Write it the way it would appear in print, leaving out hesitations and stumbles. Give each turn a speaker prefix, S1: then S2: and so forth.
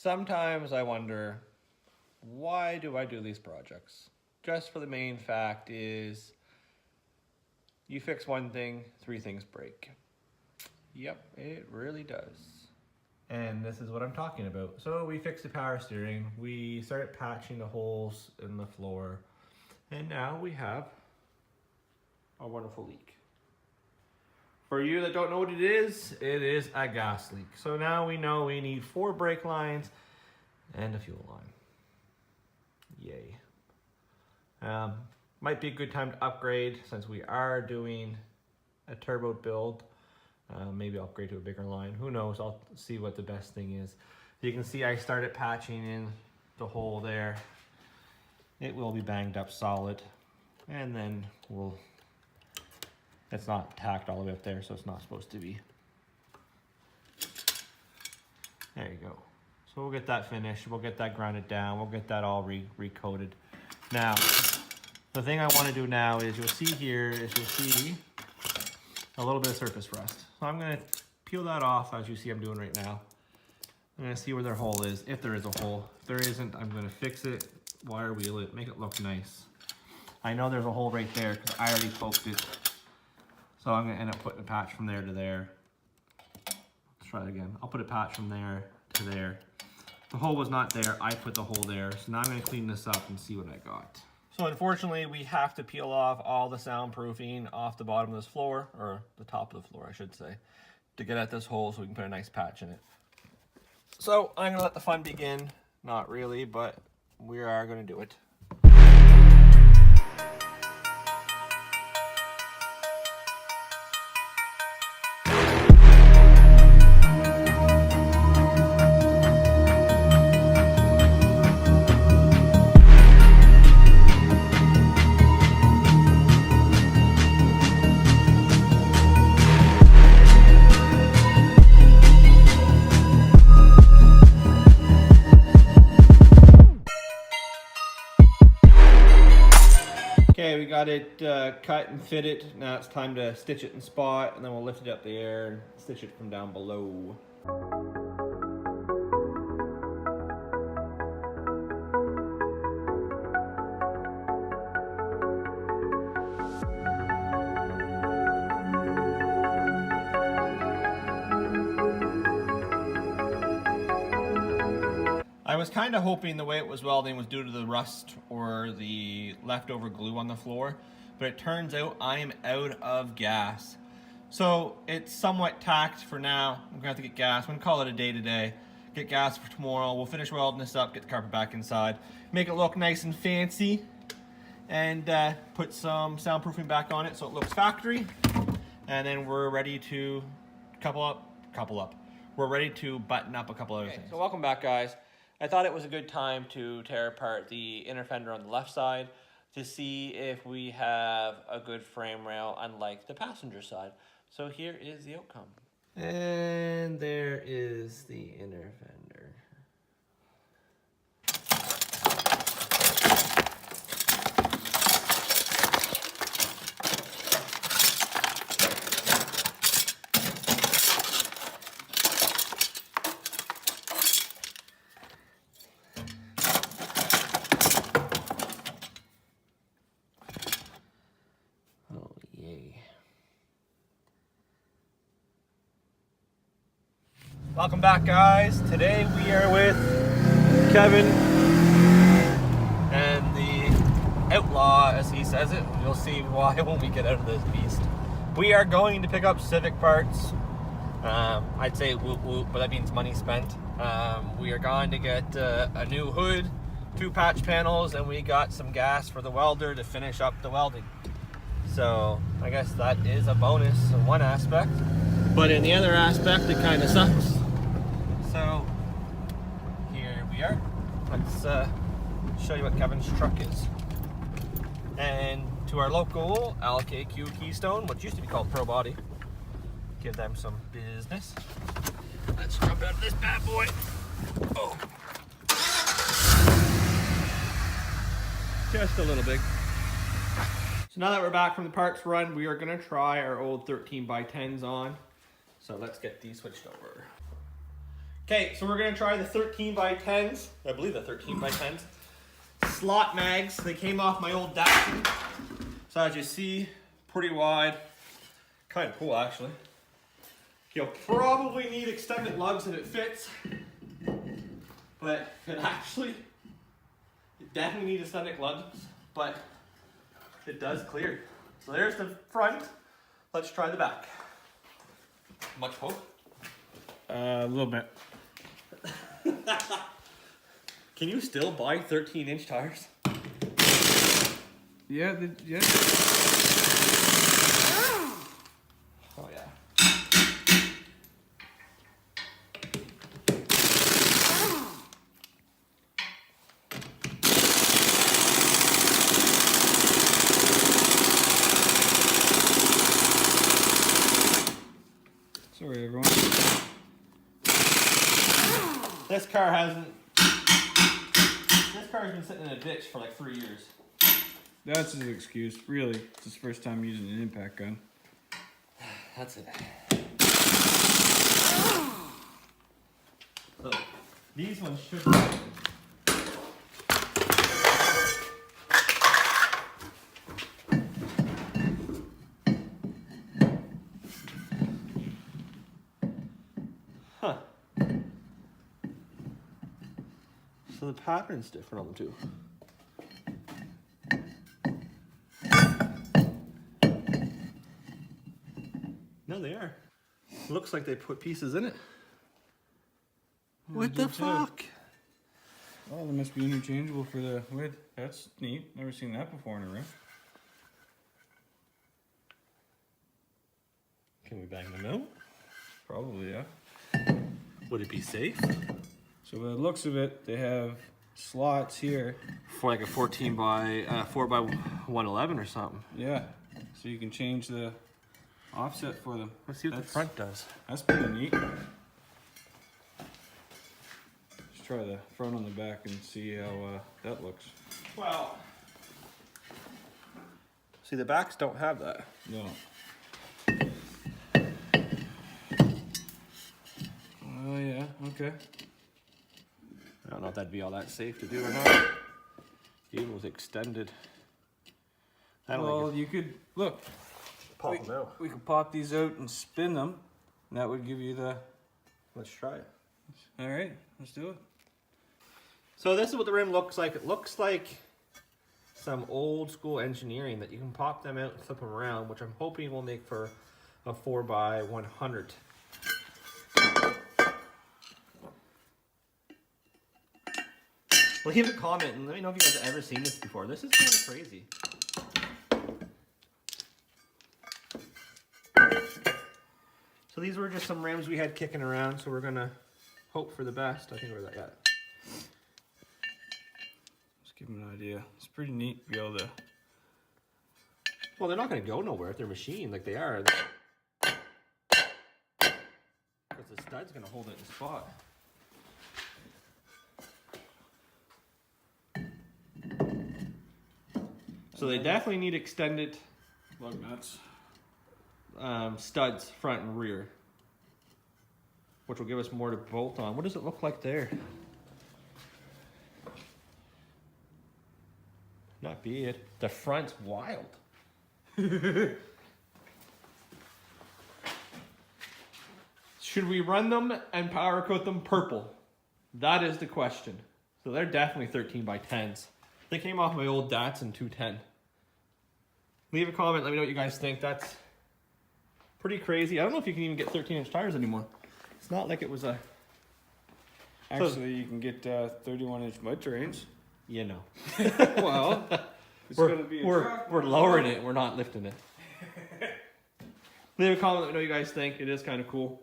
S1: Sometimes I wonder, why do I do these projects? Just for the main fact is, you fix one thing, 3 things break. Yep, it really does. And this is what I'm talking about. So we fixed the power steering, we started patching the holes in the floor, and now we have a wonderful leak. For you that don't know what it is a gas leak. So now we know we need 4 brake lines and a fuel line. Yay. Might be a good time to upgrade since we are doing a turbo build. Maybe upgrade to a bigger line. Who knows? I'll see what the best thing is. You can see I started patching in the hole there. It will be banged up solid. And then it's not tacked all the way up there, so it's not supposed to be. There you go. So we'll get that finished. We'll get that grounded down. We'll get that all recoated. Now, the thing I want to do now is you'll see a little bit of surface rust. So I'm going to peel that off as you see I'm doing right now. I'm going to see where their hole is, if there is a hole. If there isn't, I'm going to fix it, wire wheel it, make it look nice. I know there's a hole right there because I already poked it. So I'm going to end up putting a patch from there to there. Let's try it again. I'll put a patch from there to there. The hole was not there, I put the hole there. So now I'm going to clean this up and see what I got. So unfortunately, we have to peel off all the soundproofing off the bottom of this floor, or the top of the floor, I should say, to get at this hole so we can put a nice patch in it. So I'm going to let the fun begin. Not really, but we are going to do it. Okay, we got it cut and fitted. Now it's time to stitch it in spot, and then we'll lift it up the air and stitch it from down below. I was kind of hoping the way it was welding was due to the rust or the leftover glue on the floor, but it turns out I am out of gas. So it's somewhat tacked for now. I'm gonna have to get gas. I'm gonna call it a day today. Get gas for tomorrow. We'll finish welding this up, get the carpet back inside, make it look nice and fancy, and put some soundproofing back on it so it looks factory. And then we're ready to couple up. We're ready to button up a couple other things. So welcome back, guys. I thought it was a good time to tear apart the inner fender on the left side to see if we have a good frame rail unlike the passenger side. So here is the outcome. And there is the inner fender. Welcome back, guys. Today we are with Kevin and the outlaw, as he says it. You'll see why when we get out of this beast. We are going to pick up Civic parts. I'd say whoop whoop, but that means money spent. We are going to get a new hood, 2 patch panels, and we got some gas for the welder to finish up the welding. So I guess that is a bonus in one aspect, but in the other aspect it kind of sucks. So here we are. Let's show you what Kevin's truck is. And to our local LKQ Keystone, which used to be called Pro Body, give them some business. Let's jump out of this bad boy. Oh, just a little big. So now that we're back from the parts run, we are gonna try our old 13x10s on. So let's get these switched over. Okay, so we're gonna try the 13 by 10s. I believe the 13 by 10s. Slot mags. They came off my old Datsun. So as you see, pretty wide. Kind of cool, actually. You'll probably need extended lugs if it fits. But it actually, you definitely need extended lugs, but it does clear. So there's the front. Let's try the back. Much hope?
S2: A little bit.
S1: Can you still buy 13-inch tires?
S2: Yeah, yeah.
S1: Oh yeah.
S2: Sorry, everyone.
S1: This car hasn't. This car's been sitting in a ditch for like 3 years.
S2: That's his excuse. Really, it's his first time using an impact gun.
S1: That's it. So, these ones should be. Huh. So the pattern's different on them too. No, they are. Looks like they put pieces in it. What the fuck?
S2: Oh, they must be interchangeable for the width. That's neat. Never seen that before in a rim.
S1: Can we bang them out?
S2: Probably, yeah.
S1: Would it be safe?
S2: So by the looks of it, they have slots here.
S1: For like a 14 by 4 by 111 or something.
S2: Yeah. So you can change the offset for them.
S1: Let's see what the front does.
S2: That's pretty neat. Let's try the front on the back and see how that looks.
S1: Well, see, the backs don't have that.
S2: No. Oh yeah, okay.
S1: I don't know if that'd be all that safe to do or not. Even with extended.
S2: Well, you could look.
S1: Pop them out.
S2: We could pop these out and spin them, and that would give you the.
S1: Let's try it.
S2: All right, let's do it.
S1: So this is what the rim looks like. It looks like some old school engineering that you can pop them out and flip them around, which I'm hoping will make for a 4 by 100. Leave a comment and let me know if you guys have ever seen this before. This is kind of crazy. So these were just some rims we had kicking around, so we're gonna hope for the best. I think we're that yet.
S2: Just give them an idea. It's pretty neat to be able to.
S1: Well, they're not gonna go nowhere if they're machined like they are. Because the stud's gonna hold it in spot. So they definitely need extended
S2: Lug nuts.
S1: Studs front and rear, which will give us more to bolt on. What does it look like there? Not bad. The front's wild. Should we run them and powder coat them purple? That is the question. So they're definitely 13 by 10s. They came off my old Datsun 210. Leave a comment, let me know what you guys think. That's pretty crazy. I don't know if you can even get 13-inch tires anymore. It's not like it was a...
S2: Actually, you can get 31-inch mud terrains.
S1: You know.
S2: Well, it's going to be a truck.
S1: We're lowering it, we're not lifting it. Leave a comment, let me know what you guys think. It is kind of cool.